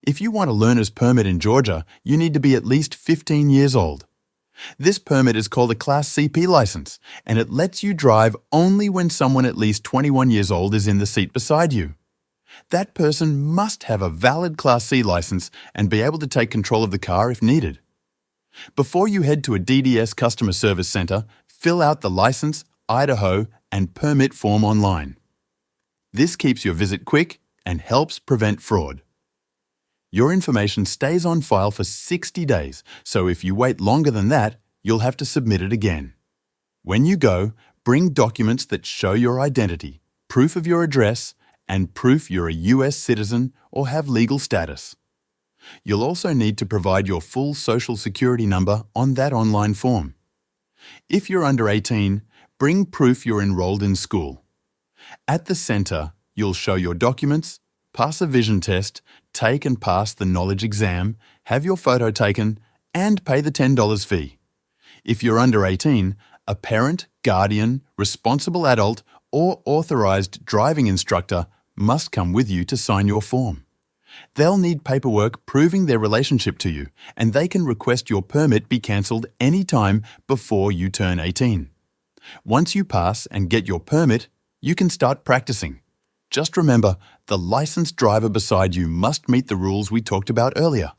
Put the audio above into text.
If you want a learner's permit in Georgia, you need to be at least 15 years old. This permit is called a Class CP license, and it lets you drive only when someone at least 21 years old is in the seat beside you. That person must have a valid Class C license and be able to take control of the car if needed. Before you head to a DDS customer service center, fill out the license, Idaho, and permit form online. This keeps your visit quick and helps prevent fraud. Your information stays on file for 60 days, so if you wait longer than that, you'll have to submit it again. When you go, bring documents that show your identity, proof of your address, and proof you're a US citizen or have legal status. You'll also need to provide your full Social Security number on that online form. If you're under 18, bring proof you're enrolled in school. At the center, you'll show your documents, pass a vision test, take and pass the knowledge exam, have your photo taken, and pay the $10 fee. If you're under 18, a parent, guardian, responsible adult, or authorized driving instructor must come with you to sign your form. They'll need paperwork proving their relationship to you, and they can request your permit be cancelled anytime before you turn 18. Once you pass and get your permit, you can start practicing. Just remember, the licensed driver beside you must meet the rules we talked about earlier.